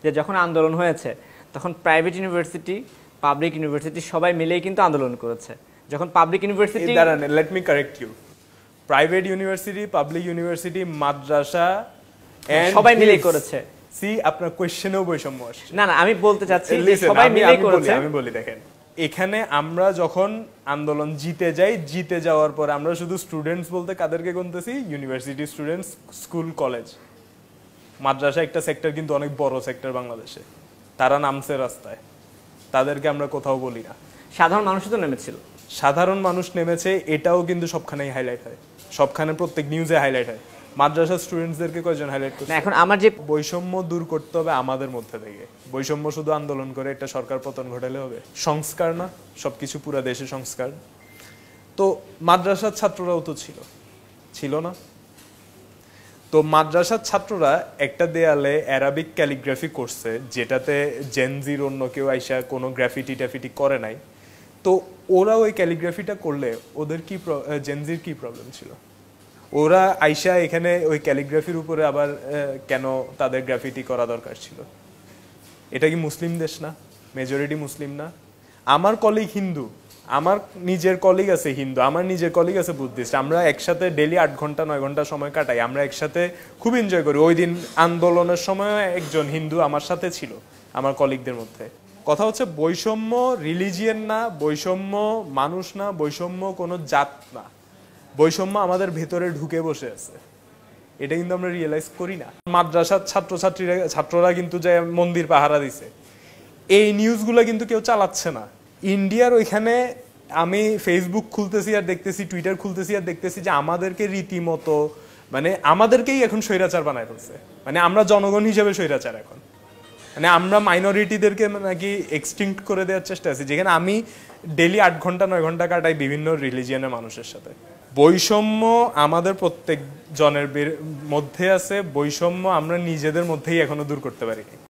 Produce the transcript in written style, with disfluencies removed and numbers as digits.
যে যখন আন্দোলন হয়েছে তখন প্রাইভেট ইউনিভার্সিটি, পাবলিক ইউনিভার্সিটি সবাই মিলেই কিন্তু আন্দোলন করেছে। যখন public university, let me correct you, private university, public university, মাদ্রাসা সবাই মিলেই করেছে। সি আপনার কোশ্চেনেও বৈষম্য আসছে। না আমি বলতে চাচ্ছি যে সবাই মিলেই করেছে। আমি বলি দেখেন, এখানে আমরা যখন আন্দোলন জিতে যাই, জিতে যাওয়ার পর আমরা শুধু স্টুডেন্টস বলতে কাদেরকে গুনতেছি? ইউনিভার্সিটি স্টুডেন্টস, স্কুল, কলেজ, মাদ্রাসা একটা সেক্টর কিন্তু অনেক বড় সেক্টর বাংলাদেশে, তারা নামছে রাস্তায়, তাদেরকে আমরা কোথাও বলি না। সাধারণ মানুষই তো নেমেছিল। সাধারণ মানুষ নেমেছে, এটাও কিন্তু সবখানেই হাইলাইট হয়, সবখানে প্রত্যেক নিউজে হাইলাইট হয়। মাদ্রাসা স্টুডেন্টসদেরকে কয়জন হাইলাইট করছে? এখন আমার যে বৈষম্য দূর করতে হবে আমাদের মধ্যে থেকে। বৈষম্য শুধু আন্দোলন করে একটা সরকার পতন ঘটালে হবে? সংস্কার না সবকিছু, পুরা দেশে সংস্কার। তো মাদ্রাসার ছাত্ররাও তো ছিল না? তো মাদ্রাসার ছাত্ররা একটা দেয়ালে অ্যারাবিক ক্যালিগ্রাফি করছে, যেটাতে জেনজির অন্য কেউ আইসা কোনো গ্রাফিটি ট্যাফিটি করে নাই। তো ওরা ওই ক্যালিগ্রাফিটা করলে ওদের কি, জেনজির কি প্রবলেম ছিল? ওরা আইসা এখানে ওই ক্যালিগ্রাফির উপরে আবার কেন তাদের গ্রাফিটি করা দরকার ছিল? এটা কি মুসলিম দেশ না? মেজরিটি মুসলিম না? আমার কলিগ হিন্দু, আমার নিজের কলিগ আছে হিন্দু, আমার নিজের কলিগ আছে বুদ্ধিস্ট, আমরা একসাথে ডেলি 8 ঘন্টা 9 ঘন্টা সময় কাটাই, আমরা একসাথে খুব এনজয় করি। ওই দিন আন্দোলনের সময় একজন হিন্দু আমার সাথে ছিল আমার কলিগদের মধ্যে। কথা হচ্ছে বৈষম্য রিলিজিয়ন না, বৈষম্য মানুষ না, বৈষম্য কোনো জাত না, বৈষম্য আমাদের ভেতরে ঢুকে বসে আছে, এটা কিন্তু আমরা রিয়েলাইজ করি না। মাদ্রাসার ছাত্ররা কিন্তু যে মন্দির পাহারা দিছে, এই নিউজগুলো কিন্তু কেউ চালাচ্ছে না। ইন্ডিয়ার ওইখানে আমি ফেসবুক খুলতেছি আর দেখতেছি, টুইটার খুলতেছি আর দেখতেছি যে আমাদেরকে রীতিমতো মানে আমাদেরকেই এখন স্বৈরাচার বানায় ফেলছে। মানে আমরা জনগণ হিসেবে স্বৈরাচার এখন, মানে আমরা মাইনরিটিদেরকে নাকি এক্সটিংক্ট করে দেওয়ার চেষ্টা আছি, যেখানে আমি ডেলি 8 ঘন্টা 9 ঘন্টা কাটাই বিভিন্ন রিলিজিয়নের মানুষের সাথে। বৈষম্য আমাদের প্রত্যেক জনের মধ্যে আছে, বৈষম্য আমরা নিজেদের মধ্যেই এখনো দূর করতে পারিনি।